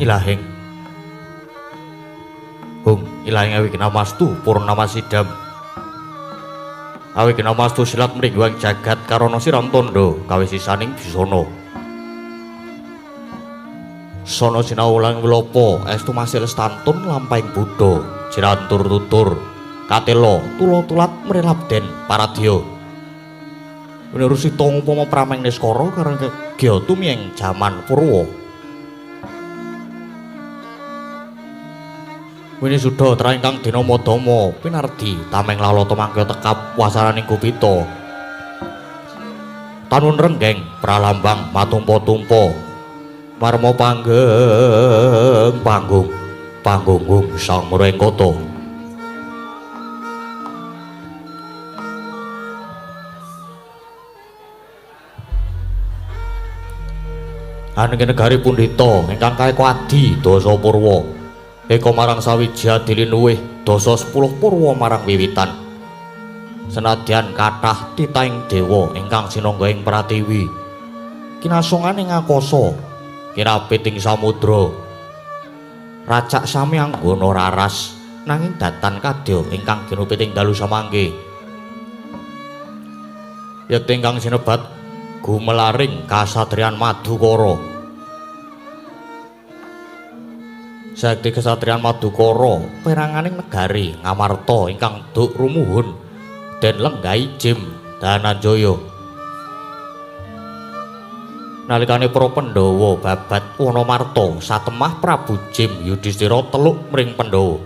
Ilahing Hung ilahing Awiknamastu Purnama Sidam Awiknamastu silat mringguang jagat karana siram tondo kawisisaning bisana sono sinau ulang wilopo estu masil stantun lampahing Buddha jirantur tutur katelo tulo tulat mrelabden paradya menurusi tong upama prameng niskara karang gegya tumiyeng jaman purwa Wini suda traingkang dina madama pinardi tameng lalata mangkya tekap wasaraning Gupita tanun renggeng pralambang matumpa-tumpa marma panggeng panggung sang mrengkata Anenging negari pundhita ingkang kaekuadi dasa purwa eka marang sawiji dilinuwih dasa 10 purwa marang wiwitan senadyan kathah titaing dewa ingkang sinangga ing pratiwi kinasongan ing akasa kirapit ing samudra racak sami anggana raras nanging datan kadya ingkang ginupit ing dalu samangke yekti ingkang sinebat gumelaring kasatriyan Madukara Sakti Kesatriyan Madukara peranganing negari Ngamarta ingkang duk rumuhun den lenggahi Jim Dananjaya. Nalikane para Pandhawa babat Wanamarta satemah Prabu Jim Yudhistira teluk mring Pandhawa.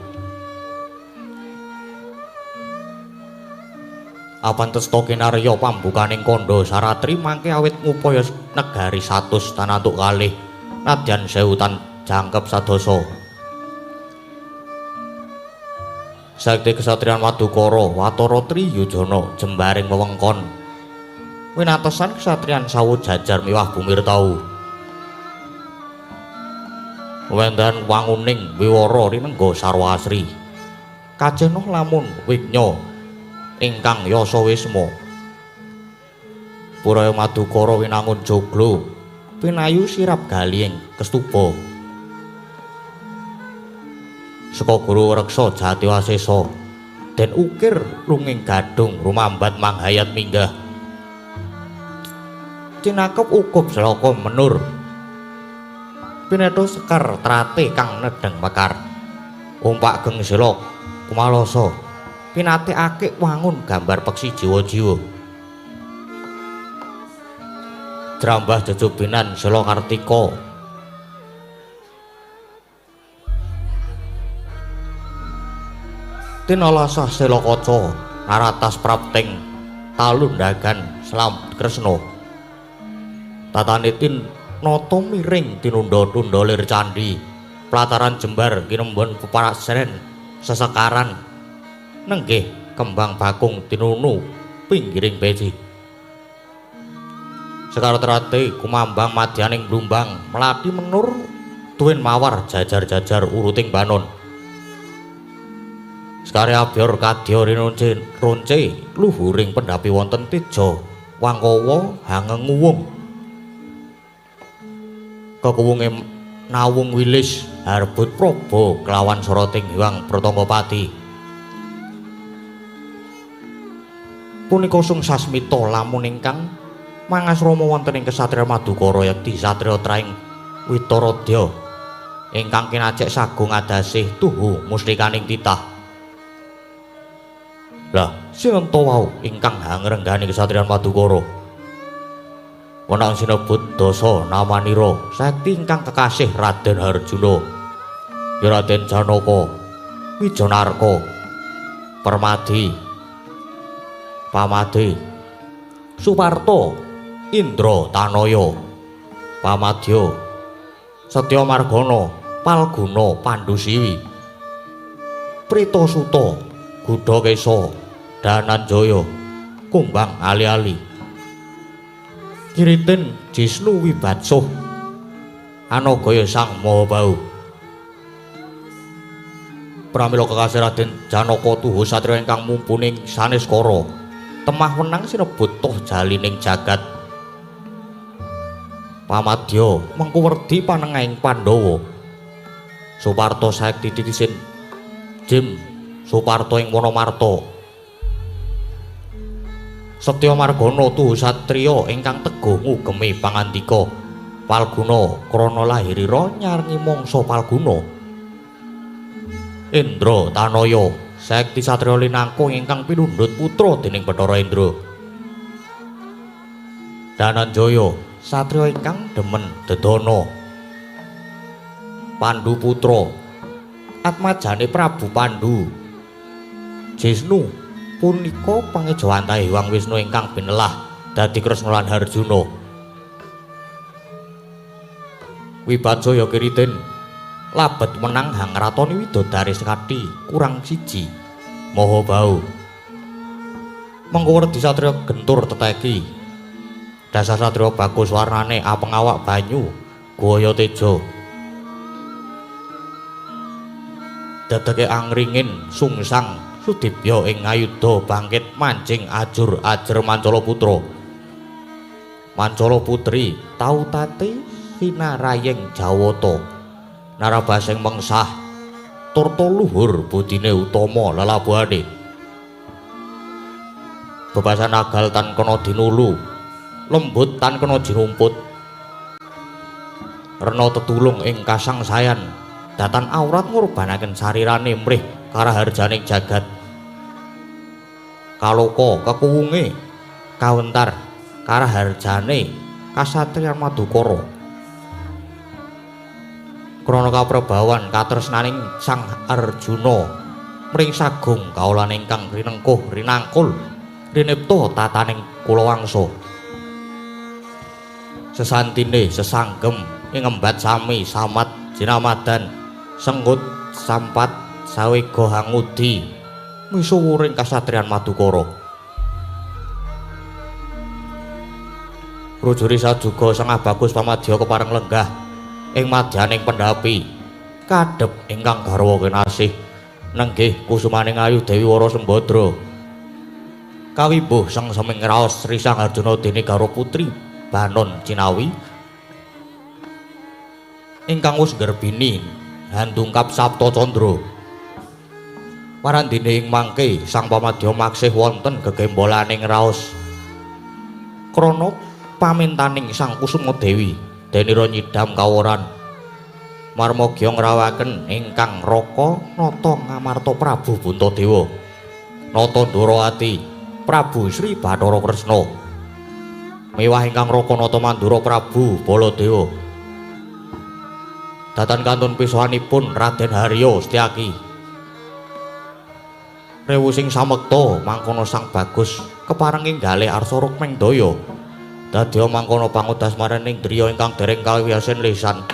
Apantesta kinarya pambukaning kandha Saratri mangke awit ngupaya negari 100 tanantuk kalih nadyan 1000 tan jangkep sadasa. Sakti Kesatriyan Madukara Watara Triyujana jembaring wewengkon winatesan kesatriyan sawujajar miwah bumirtau wendhan wanguning wiwara rinengga sarwa asri kacenoh lamun wignya ingkang yasa wisma Puraya Madukara winangun joglo pinayu sirap galiying kestupa saka Guru Reksa Jatiwasesa den ukir lunging gadung rumambat manghayat minggah cinakep ukup selaka menur pinetha sekar trate kang nedheng mekar umpak geng sila kumalasa pinatekake wangun gambar peksi jiwa-jiwa drambah jejubinan sila Kartika tinalasah sela kaca naratas prapting talundagan selam Kresna tatane nata miring tinunda-tunda lir candhi plataran jembar kinembon peparasren sesekaran nenggih kembang bakung tinunu pinggiring peci sekar trate kumambang madyaning blumbang melati menur tuwin mawar jajar-jajar uruting banon Sekare abyor kadya rinunce ronce luhuring pendhapi wonten teja wangkawa hangenguwung kekuwunge nawung wilis harbut praba kelawan soroting Hyang Pratanggapati punika sung sasmita lamun ingkang mangasrama wonten ing Kesatriyan Madukara yakti satriya traing Witaradya ingkang kinajek sagung adasih tuhu mustikaning titah Lah, sinten wau ingkang ngrenggani Kesatriyan Madukara? Wenang sinebut dasa namanira, sakti ingkang kekasih Raden Harjuna. Ya Raden Janaka, Wijanarka, Permadi, Pamade, Suparta, Indra Tanaya, Pamadya, Setya Margana, Palguna Pandusiwi, Pritasuta, Gudakesa Dananjaya kumbang ali-ali Kiritin Jisnu Wibatsuh Anagaya Sang Mahabau pramila kekasih Raden Janaka tuhu satriya ingkang mumpuning saneskara temah wenang sinebut toh jalining jagat Pamadya mengku werdi panengahing Pandhawa Suparto Sekti titisin Jim Suparto ing Wonomarta. Setya Margana tuhu satriya ingkang teguh ngugemi pangandika Palguna krana lahirira nyarengi mangsa Palguna. Indra Tanaya Sekti satriya linangkung ingkang pinundhut putra dening Bathara Indra. Dananjaya satriya ingkang demen dedana. Pandu putra atmajane Prabu Pandu. Jesnu punika pangejawantahé Hyang Wisnu ingkang binelah dadi Kresna lan Harjuna. Wibajaya Kiriten labet menang hang ratoni Widodari Sekati kurang siji Mahabau. Mengko werdi satriya gentur teteki. Dasar satriya bagus warnane apeng awak banyu gaya teja. Dadeke angringin sungsang Sudibya ing ayuda bangkit mancing ajur-ajer Mancala putra. Mancala putri tau tate sinarayeng Jawata. Narabasing mengsah turta luhur budine utama lelabuhane. Bebasan nagal tan kena dinulu, lembut tan kena jinumput. Rena tetulung ing kasangsayan, datan aurat ngurbanaken sarirane mrih karaharjaning jagat. Kaloka kekuwunge kawentar karaharjane kasatriyan Madukara. Krana kaprabawan katresnaning Sang Arjuna mring sagung kaulaning ingkang rinengkuh rinangkul rinipta tataning kulawangsa. Sesantine sesanggem ing embat sami samat jinamadan senggut sampat sawega hangudi misuwuring kasatriyan Madukara. Rujuri sajuga Sengah Bagus pamadya kepareng lenggah ing madyaning pendhapi kadhep ingkang garwa kinasih nenggih kusumaning ayu Dewi Wara Sembadra. Kawimbuh sengseming raos Sri Sang Arjuna dene garwa putri Banon Cinawi ingkang wus gerbini handungkap Sapta Candra. Parandene ing mangke sang pamadya maksih wonten gegembolaning raos krana pamintaning Sang Kusuma Dewi denira nyidam kaworan marmagya ngrawaken ingkang raka nata ngamarta Prabu Buntadewa nata Ndarawati Prabu Sri Bathara Kresna miwah ingkang raka nata Mandura Prabu Baladewa. Datan kantun pisuhanipun Raden Harya Setyaki rewu sing samekta mangkono Sang Bagus kepareng inggalih arsa rukming daya dadya mangkono pangudas marening driya ingkang dereng kawiyasen lisan.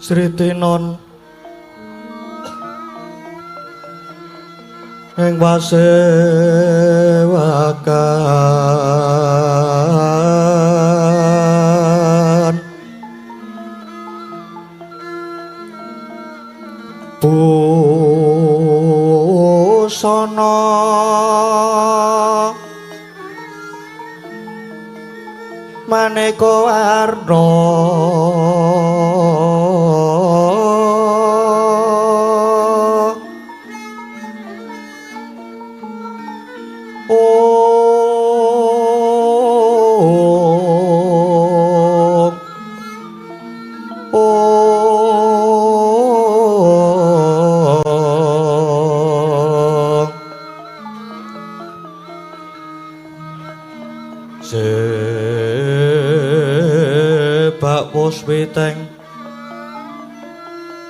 Sri Tinon ing pasewakan busana maneka warna sebak puspiteng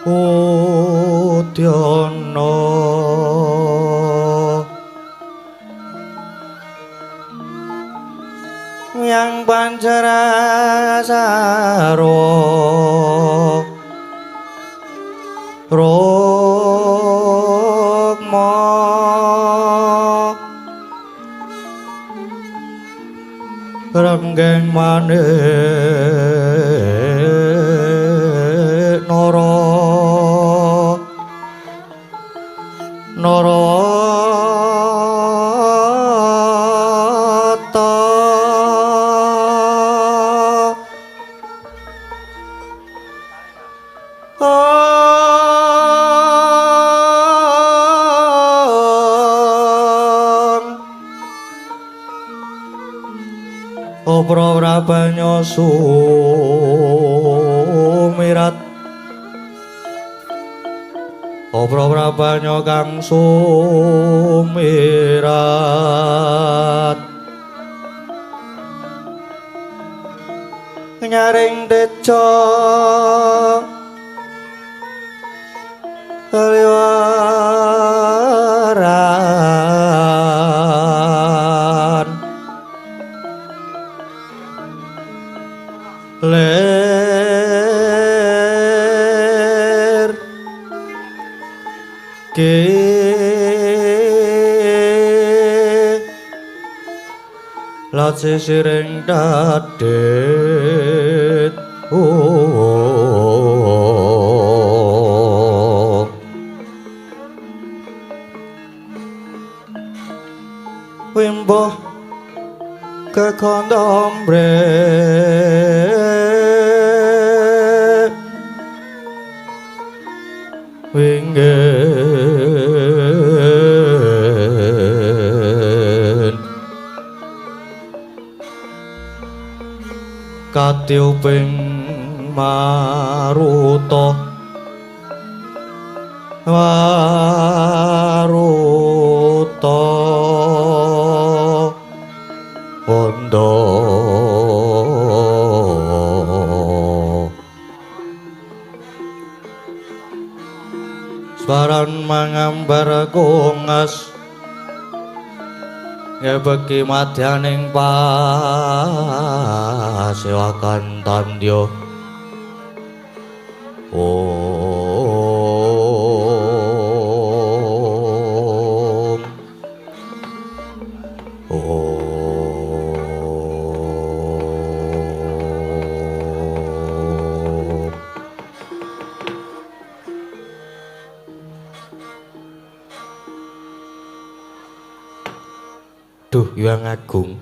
udyana yang pancarasarwa rukma renggeng manik narata Prabanya sumirat Prabanya kang sumirat nyaring deca kaliwaran ler ke lace sireng dadet wimbo kekondombre winggen katiuping maruta Wanda Swaran mangambar kongas ngebeki madyaning pasewakan tandya Duh Hyang Agung,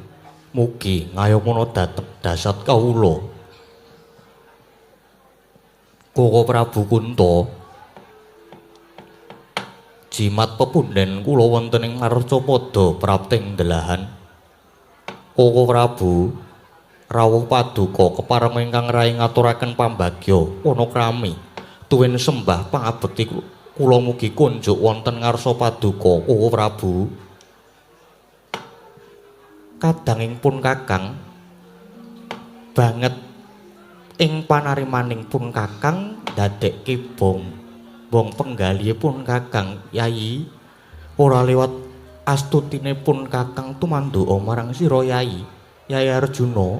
mugi ngayomana dhateng dasat kawula. Koko Prabu Kunto, jimat pepundhen kula wonten ing Marcapada prapting delahan. Koko Prabu rawuh paduka kepareng ingkang rai ngaturaken pambagya panakrami tuwin sembah pangabekti kula mugi kunjuk wonten ngarsa paduka Koko Prabu. Kadangipun Kakang banget ing panarimaning pun Kakang ndadekke bong penggalihipun Kakang Yayi ora liwat astutinipun Kakang tumanduka marang sira Yayi Arjuna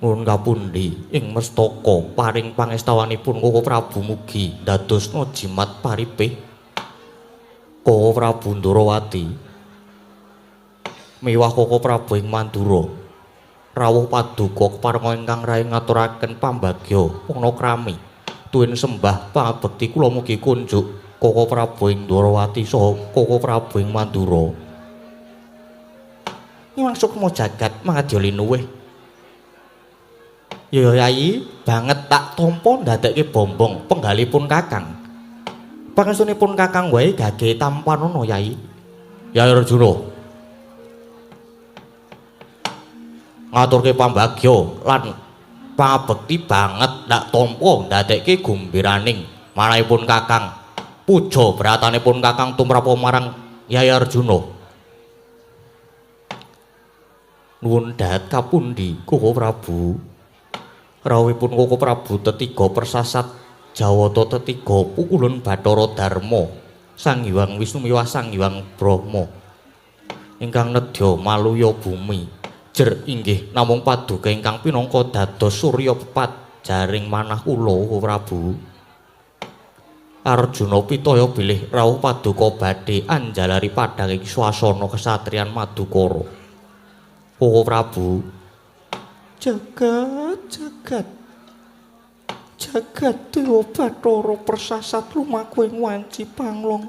Nuwun kapundi ing mestaka paring pangestawanipun Koko Prabu mugi ndadosna jimat paripih Koko Prabu Ndorowati miwah Koko Prabu ing Mandura rawuh paduka keparenga ingkang rayi ngaturaken pambagya panakrami tuwin sembah pangabekti kula mugi kunjuk Koko Prabu ing Ndorowati saha Koko Prabu ing Mandura nyuwun sukma jagat mangadya linuwih. Ya Yayi, banget tak tampa ndadekke bombong penggalipun Kakang. Pangestunipun Kakang wae gage tampanana Yayi. Yayi Arjuna. Ngaturke pambagya lan pangabekti banget tak tampa ndadekke gumbiraning manahipun Kakang. Puja bratanipun Kakang tumrap marang Yayi Arjuna. Nuwun dahat kapundi Koko Prabu? Rawuhipun Koko Prabu tetiga persasat Jawata tetiga pukulan Bathara Darma Sang Hyang Wisnu miwah Sang Hyang Brahma ingkang nedya maluya bumi jer inggih namung paduka ingkang pinangka dados surya pepat jaring manah kula Koko Prabu. Arjuna pitaya bilih rawuh paduka badhe anjalari padhang ing swasana kesatriyan Madukara. Koko Prabu jagat dewa Bathara persasat lumaku ing wanci panglong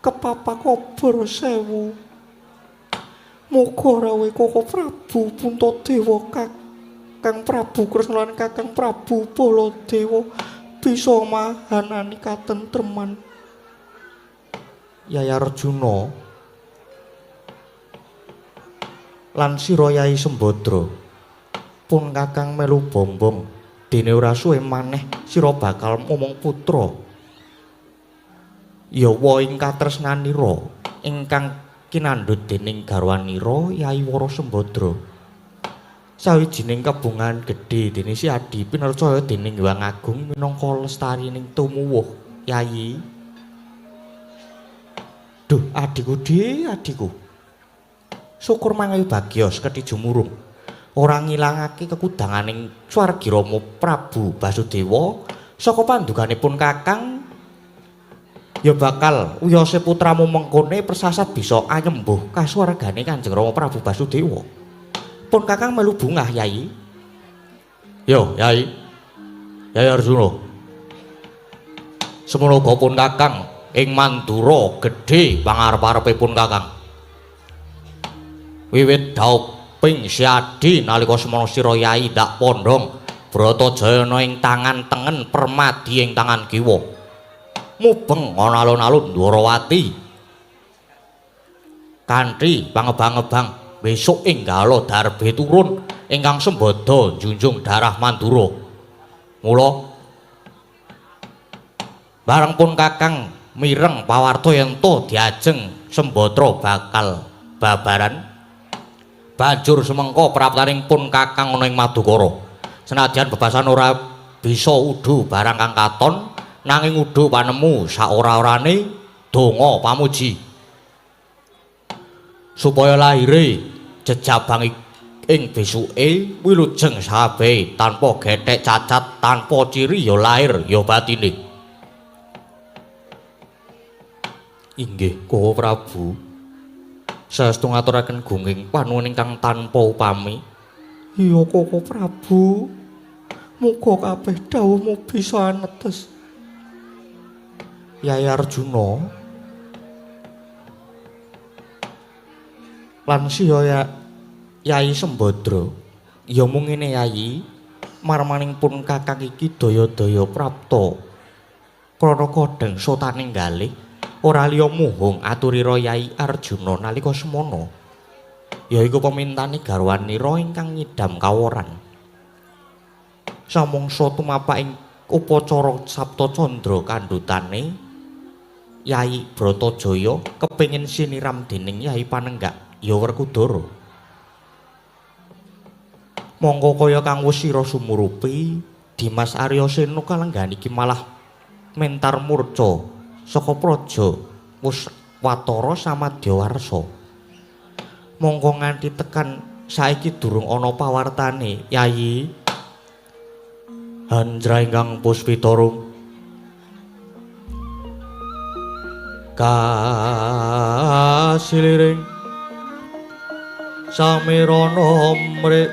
kepapak obor sewu muga rawuh Koko Prabu Puntadewa Kakang Prabu Kresna lan Kakang Prabu Baladewa bisa mahanani katentreman. Yayi Arjuna lan sira Yayi Sembadra pun Kakang melu bombong dene ora suwe maneh sira bakal momong putra ya wa ing katresnanira ingkang kinandhut dening garwanira Yayi Wara Sembadra sawijining kebungan gedhe dene Si Adi pinercaya dening Hyang Agung minangka lestarining tumuwuh. Yayi duh adiku syukur mangayu bagya sekedhi jumurung ora ngilangake kekudanganing Swargirama Prabu Basudewa saka panduganipun Kakang ya bakal wiyose putramu mengkone persasat bisa anyembuh kasuwargane Kanjeng Rama Prabu Basudewa. Pun Kakang melu bungah Yayi. Yo Yayi Arjuna semono uga pun Kakang ing Mandura gedhe pangarep-arepipun Kakang wiwit daup ping Si Adi nalika semana sira Yayi ndak pondhong Bratajayana ing tangan tengen Permadi ing tangan kiwa mubeng ana alun-alun Ndwarawati kanthi pangebang-ebang besok enggala darbe turun ingkang sembada junjung darah Mandura. Mula bareng pun Kakang mireng pawarta yen to diajeng Sembadra bakal babaran banjur semengko praptaning pun Kakang ana ing Madukara. Senadyan bebasan ora bisa udu barang kang katon nanging udu panemu saora-orane donga pamuji supaya lahire jejabang ing besuke wilujeng sabe tanpa gethek cacat tanpa ciri ya lahir ya batine. Inggih Koko Prabu saestu ngaturaken gunging panuwun ingkang tanpa upami. Iya Koko Prabu, muga kabeh dawuhmu bisa anetes. Yayi Arjuna lan siya Yayi Sembadra ya mung ngene Yayi marmaning pun Kakang iki daya-daya prapta krana kodheng sotaninggalih ora liya muhung aturira Yayi Arjuna nalika semana yaiku pemintane garwanira ingkang ngidam kaworan samangsa tumapak ing upacara Sapta Candra kandhutane Yayi Bratajaya kepengin siniram dening Yayi Panenggak ya Werkudara mongko kaya kang wis sira sumurupi Dimas Arya Sena kalenggan iki malah mentar murca saka praja Watara Samadyawarsa. Mongko nganti tekan saiki durung ana pawartane Yayi Handra ingkang Puspitarung kasiliring samirana mrik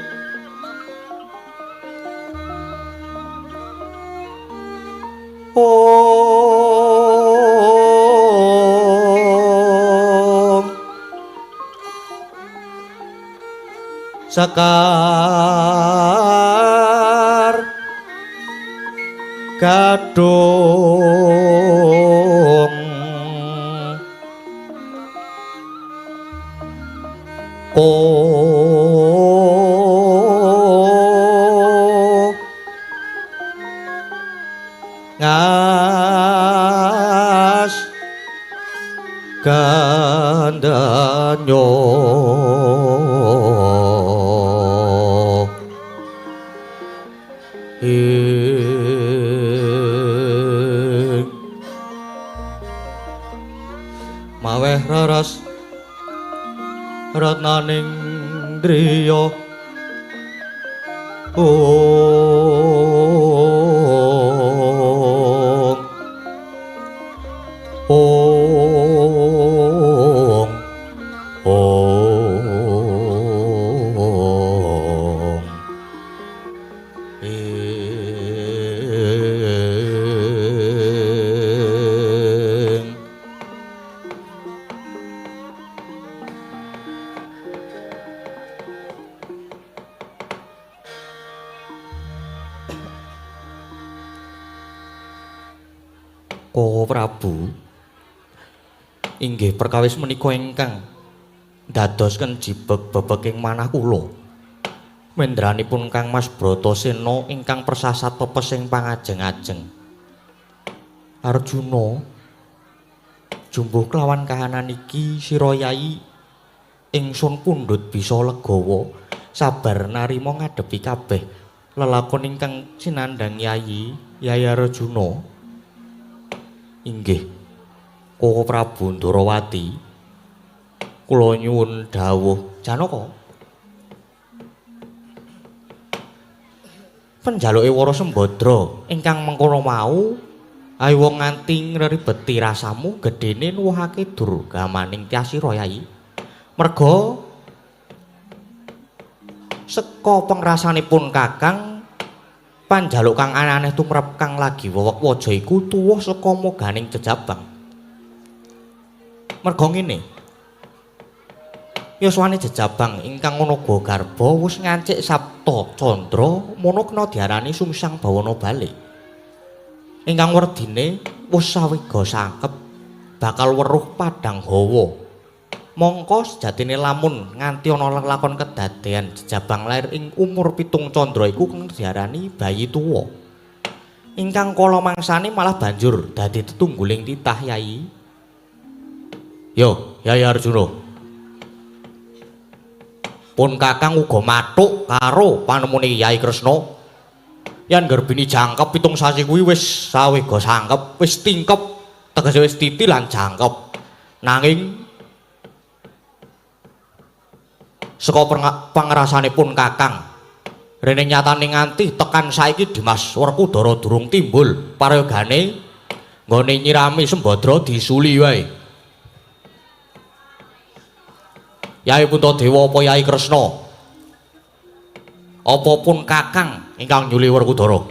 Sekar Gadung ngas gandanyo maweh raras ratnaning driya Ko Prabu inggih perkawis menika ingkang dadosken jibeg bebek ing manah kula mendranipun Kang Mas Bratasena ingkang persasat pepes ing pangajeng-ajeng Arjuna jumbuh kelawan kahanan iki sira Yai ingsun pundhut bisa legawa sabar narima ngadepi kabeh lelakon ingkang sinandhang Yai Arjuna. Inggih, Koko Prabu Ndarawati, kula nyuwun dawuh Janaka. Panjaluke Wara Sembadra ingkang mengkono mau, ayo nganti ngribeti rasamu gedene nuwuhake durgamaning Tyasira Yai. Merga seka pengrasanipun Kakang panjaluk kang aneh tumrap kang lagi wewek waja iku tuwuh saka moganing jejabang. Merga ngene. Yuswane jejabang ingkang Naga Garba wis ngancik Sapta Candra mono kena diarani Sungsang Bawana Bale. Ingkang werdine wis sawega sangkep bakal weruh padang hawa. Mongko sejatine lamun nganti ana lakon kedadean jejabang lair ing umur 7 candra iku kang diarani bayi tuwa. Ingkang kala mangsane malah banjur dadi tetungguling titah Yai. Yo, Yai Arjuna. Pun Kakang uga mathuk karo panemune Yai Kresna. Yen gerbini jangkep 7 sasi kuwi wis sawega sangkep, wis tingkep, tegese wis titi lan jangkep. Nanging saka pangrasanipun Kakang rene nyatane nganti tekan saiki Dimas Werkudara durung timbul parayogane nggone nyirami Sembadra disuli wae. Yai Puntadewa apa Yai Kresna apa pun Kakang ingkang nyuli Werkudara.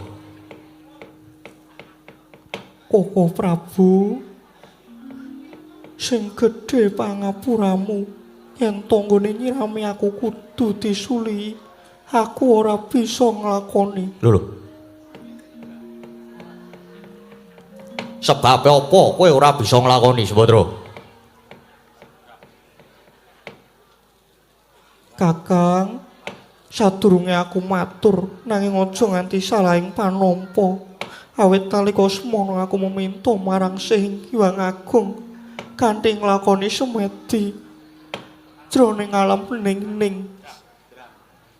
Koko Prabu sing gedhe pangapuramu yen tanggane nyirami aku kudu disuli, aku ora bisa nglakoni. Lho. Sebab apa kowe ora bisa nglakoni, Sembadra? Kakang, sadurunge aku matur nanging aja nganti salahing panampa. Awit nalika semana aku meminta marang Sing Hyang Agung kanthi nglakoni semedi jroning alam ning-ning.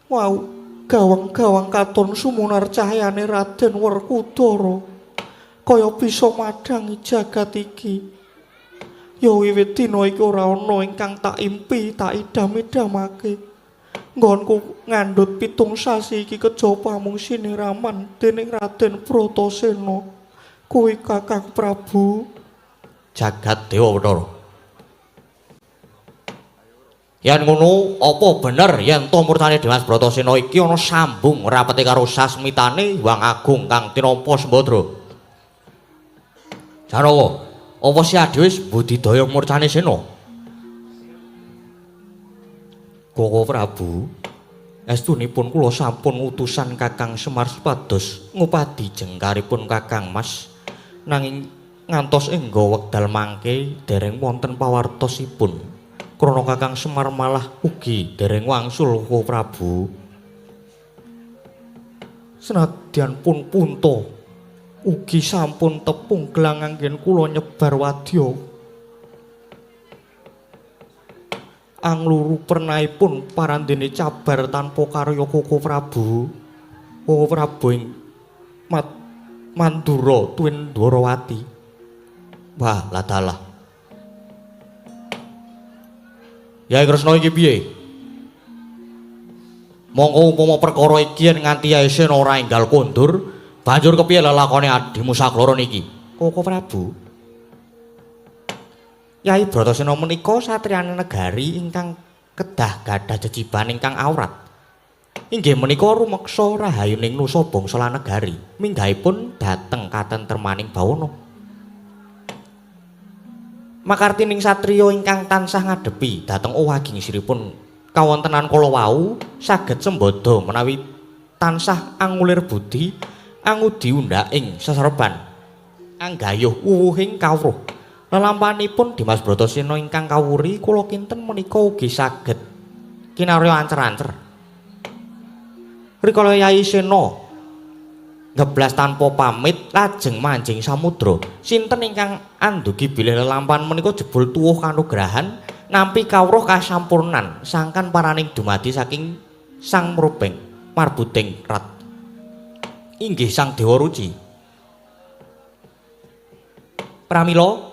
Wow, gawang-gawang katon sumunar cahyane Raden Werkudara kaya bisa madangi jagat iki. Ya wiwit dina iki ora ana ingkang tak impi, tak idam-idamake. nggonku ngandhut 7 sasi iki kejaba mung siniraman dening Raden Bratasena. Kuwi Kakang Prabu. Jagat Dewa Bathara. Yen ngono, apa bener yen to murtane Dimas Bratasena iki ana sambung rapete karo sasmitane Hyang Agung kang tinampa Sembadra? Jarawa, apa si Adi wis budidaya murcane Sena? Koko Prabu, estunipun kula sampun utusan Kakang Semar supados ngupadi jengkaripun Kakang Mas, nanging ngantos engga wekdal mangke dereng wonten pawartosipun. Krana Kakang Semar malah ugi dereng wangsul Koko Prabu. Senadyan pun punta ugi sampun tepung gelang anggen kula nyebar wadya. Angluru pernaipun parandene cabar tanpa karya Koko Prabu. Koko Prabu ing Mandura tuwin Dwarawati. Wah, ladalah. Yai Kresna iki piye? Mongko upama perkara iki yen nganti Yai Sena ora enggal kondur, banjur kepiye lelakone adimu sakloro niki? Koko Prabu. Yai Bratasena menika satriyane negari ingkang kedah gadah jejiban ingkang awrat. Inggih menika rumeksa rahayuning nusa bangsa lan negari, minggahipun dhateng katentremaning bawana. Makartining satriya ingkang tansah ngadepi dhateng owaging siripun kawontenan kala wau saged sembada menawi tansah angulir budi angudi undhak ing seserban anggayuh wuwuhing kawruh. Lelampanipun Dimas Bratasena ingkang kawuri kula kinten menika ugi saged kinarya ancer-ancer. Rikala Yai Sena ngeblas tanpa pamit lajeng manjing samudra. Sinten ingkang andugi bilih lelampan menika jebul tuwuh kanugrahan nampi kawruh kasampurnan sangkan paraning dumadi saking Sang Mruping Marbuting Rat. Inggih Sang Dewa Ruci. Pramila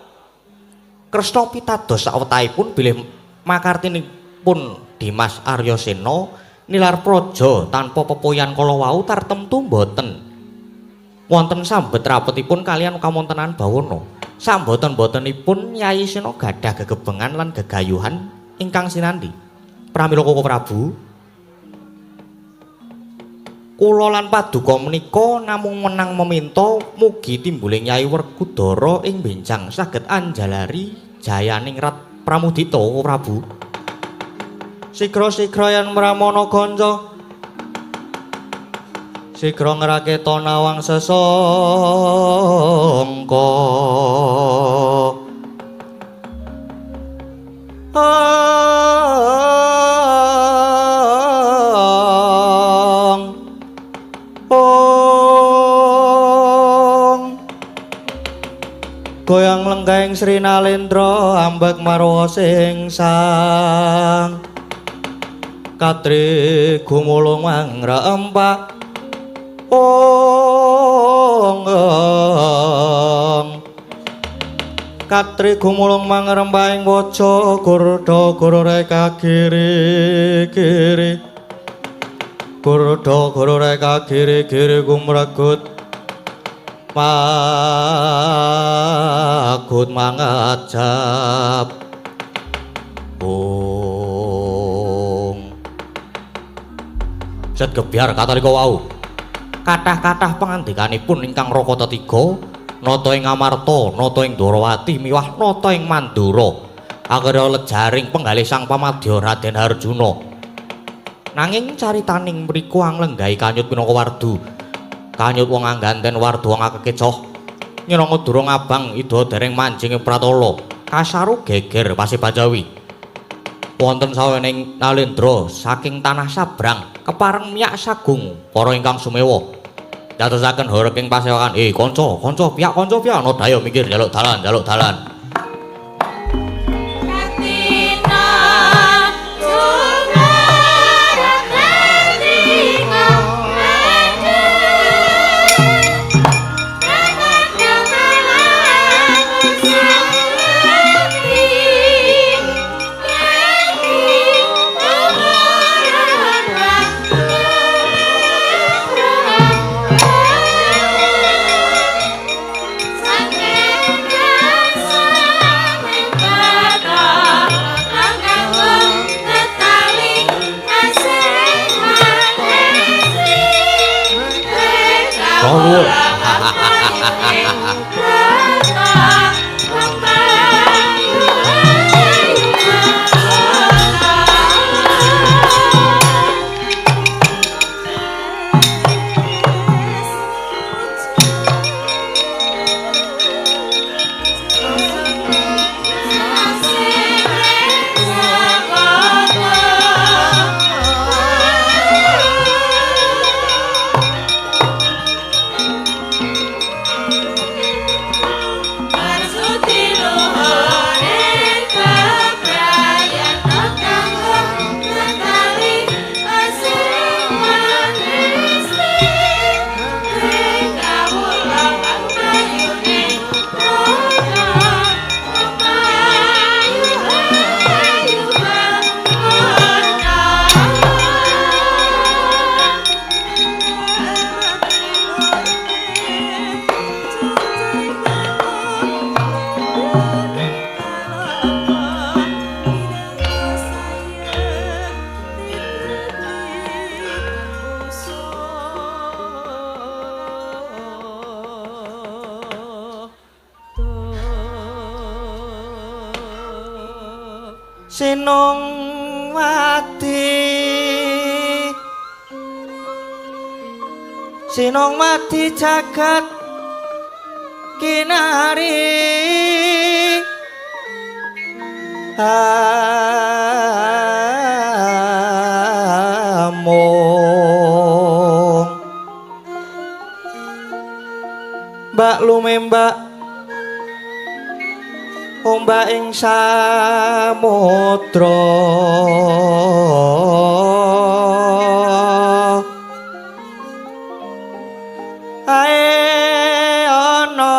Kresna pitados sawetahipun bilih makartinipun Dimas Aryasena nilar praja tanpa pepoyan kala wau tartemtu boten wonten sambet rapetipun kaliyan kawontenan bawana. Samboten-botenipun Yai Sena gadah gegebengan lan gegayuhan ingkang sinandi. Pramila Koko Prabu, kula lan paduka menika namung menang meminta mugi timbuling Nyai Werkudara ing benjang saged anjalari jayaning Rat Pramudita Koko Prabu. Sigra-sigra yen mramana ganca sigra ngraketa nawang sesangka. Goyang lenggahing Sri Nalendra ambek marwa sing sang katri gumulung mangrempak katri gumulung mangrempahing waja gurda gurureka giri-giri gurda gurureka giri-giri gumregut magut mangajab Set gebyar katalika wau kathah-kathah pangandikanipun ingkang raka tetiga nata ing Amarta nata ing Dwarawati miwah nata ing Mandura akhire lejaring penggalih sang pamadya Raden Harjuna. Nanging caritaning mriku anglenggahi kanyut minangka wardu kanyut wong angganten wardu wong akekecoh nyiranga durung abang ida dereng manjing ing pratala kasaru geger Pasebanjawi wonten sawening Nalendra saking tanah sabrang kepareng miyak sagung para ingkang sumewa dadosaken horeking pasewakan kanca piyak ana daya mikir njaluk dalan nuwun. Sinong mati jagat kinari among mbak lumembak ombak ing samudra ae ana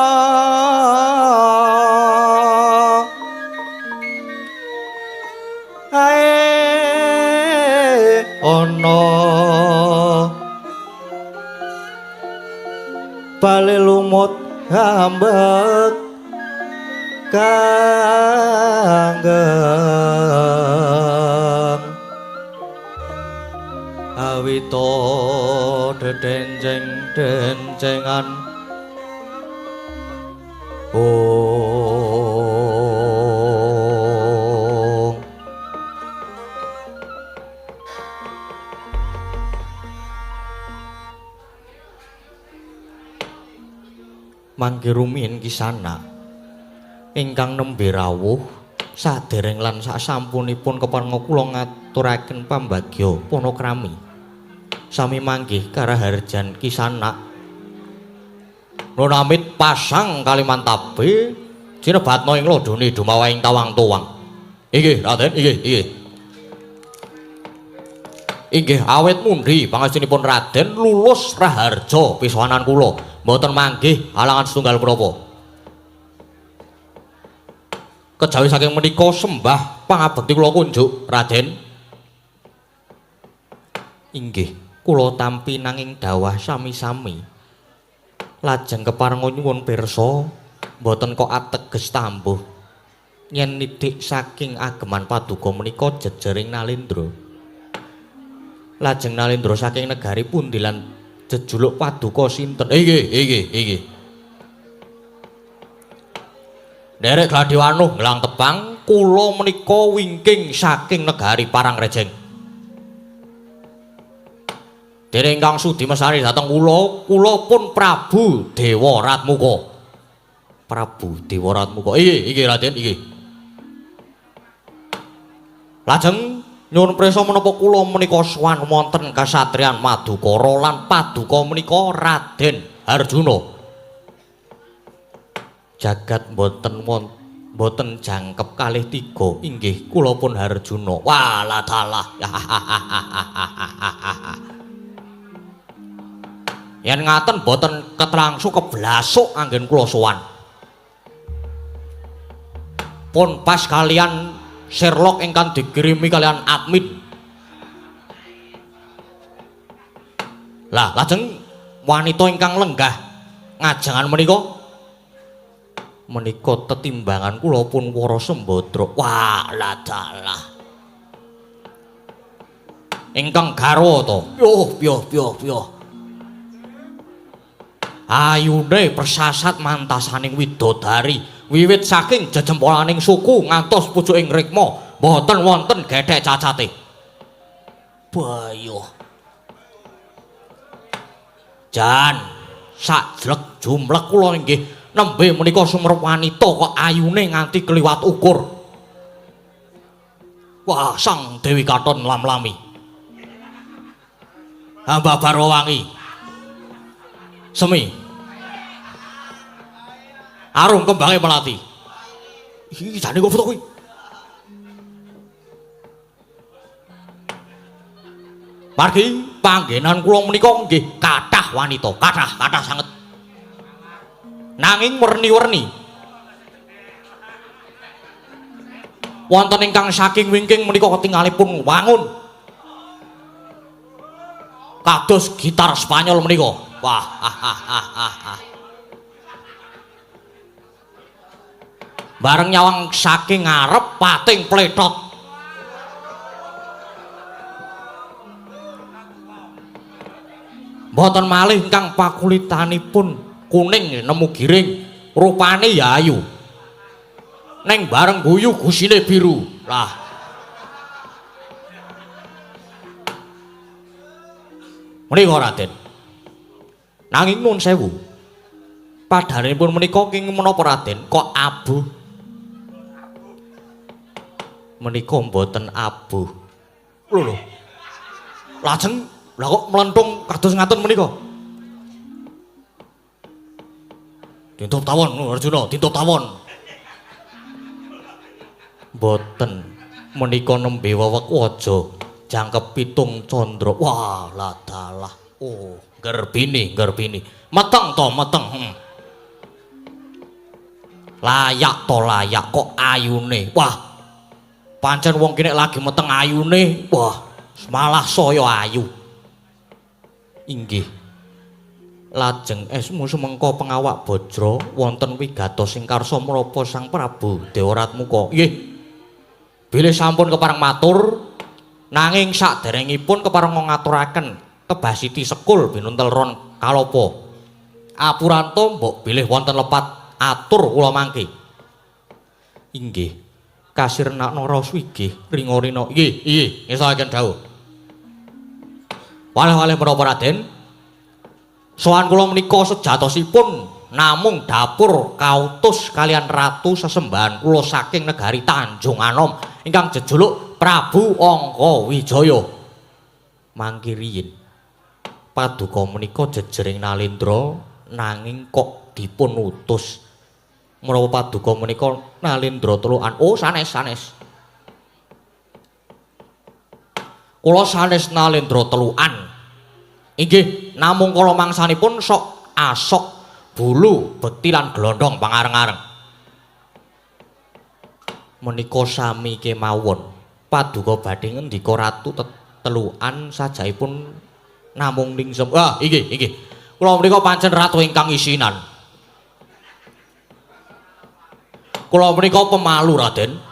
bale lumut ambek kanggeng awito dedenjeng-denjengan mangke rumiyin Kisana ingkang nembe rawuh sadereng lan sasampunipun kepareng kula ngaturaken pambagya panakrami sami manggih karaharjan Kisana nunamit pasang Kalimantabe jinebatna ing lodone dumawaing tawang tuwang inggih Raden inggih awet mundi pangastinipun Raden lulus raharja pisanan kula mboten manggih halangan setunggal menapa kejawi saking menika sembah pangabekti kula kunjuk Raden inggih kula tampi nanging dawah sami-sami lajeng keparenga nyuwun pirsa mboten kok ateges tambuh yen nidik saking ageman paduka menika jejering Nalendra lajeng Nalendra saking negari pundi lan jejuluk paduka sinten inggih Derek Gladiwanuh ngelang tepang kula menika wingking saking negari Parangrejeng dereng ingkang sudi mesari dhateng kula pun Prabu Dewa Ratmuka inggih Raden inggih lajeng nyuwun prisa menapa kula menika sowan wonten kasatriyan Madukara lan paduka menika Raden Harjuna jagat mboten jangkep kalih tiga inggih kula pun Harjuna walah dalah yen ngaten mboten ketrangsu keblasuk anggen kula sowan pun pas kalian Sherlock ingkang dikirimi kalian admin. Lah lajeng wanita ingkang lenggah ngajangan menika tetimbangan kula pun Wara Sembadra. Wah, lah dalah. Ingkang garwa to. Yo. ayune persasat mantasaning widodari wiwit saking jejempolaning suku ngantos pucuking rikma boten wonten gethek cacate. Bayo jan sajlek jumlek kula inggih nembe menika sumerep wanita kok ayune nganti kliwat ukur. Wah, sang Dewi Katon lam-lami. Hamba Barwawangi. Semi. Arum kembange melati. Iki jane kok foto kuwi. Margi panggenan kula menika nggih kathah wanita, kathah sanget. Nanging werni-werni. Wonten ingkang saking wingking menika ketingalipun wangun. Kados gitar Spanyol menika. Wah, bareng nyawang saking ngarep pating pletot. Mboten malih ingkang pakulitanipun kuning nemu giring, rupane ya ayu. Neng bareng guyu gusine biru. Lah. Menika Raden. Nanging nuwun sewu. Padhanipun menika king menapa Raden kok abuh. Menika mboten abuh. Lho. Lajeng lah kok mlentung kados ngaten menika? Ditutup tawon Arjuna, ditutup tawon. Mboten menika nembe wewek waja jangkep pitung candra. Wah, ladalah. Oh, gerbini. Meteng to, meteng. Layak to layak kok ayune. Wah. Pancen wong kene lagi meteng ayune. Wah, malah saya ayu. Inggih. Lajeng esmu sumengko pengawak Bajra wonten wigatos sing karsa menapa Sang Prabu Dewaratmuka. Nggih. Bilih sampun kepareng matur nanging saderengipun kepareng ngaturaken Kebasiti Sekul binuntel ron kalapa. Apuranto mbok bilih wonten lepat atur kula mangke. Inggih. Kasirnakna Raswigih ringa-rina. Nggih, ngesaken dawuh. Waleh-waleh menapa Raden? Sowan kula menika sejatosipun namung dapur kautus kalian ratu sesembahan kula saking negari Tanjung Anom ingkang jejuluk Prabu Angka Wijaya. Mangke riyin paduka menika jejering Nalendra nanging kok dipun utus menapa paduka menika Nalendra telukan. Oh, sanes. Kula sanes Nalendra telukan. Inggih, namung kala mangsanipun sok asok bulu bekti lan glondhong pangareng-areng. Menika sami kemawon paduka badhe ngendika ratu telukan sajaipun namung ningsem. Wah, inggih. Kula menika pancen ratu ingkang isinan. Kula menika pemalu, Raden.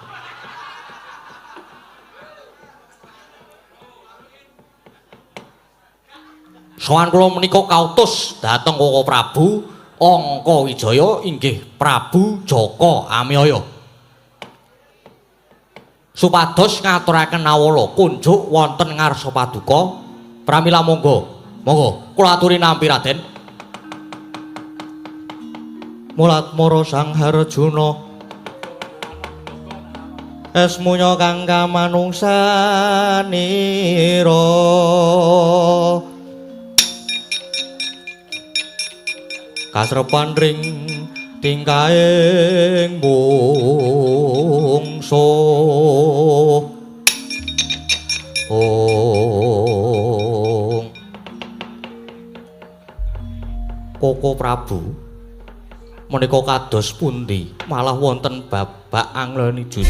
Sowan kula menika kautus dhateng Koko Prabu Angka Wijaya inggih Prabu Jaka Amyaya. Supados ngaturaken nawala kunjuk wonten ngarsa paduka. Pramila monggo kula aturi nampi Raden. Mulatmara Sang Harjuna esmunya kang kamanungsanira kasrepan ring tingkaing bungsu Koko Prabu menika kados pundi malah wonten babak anglenipun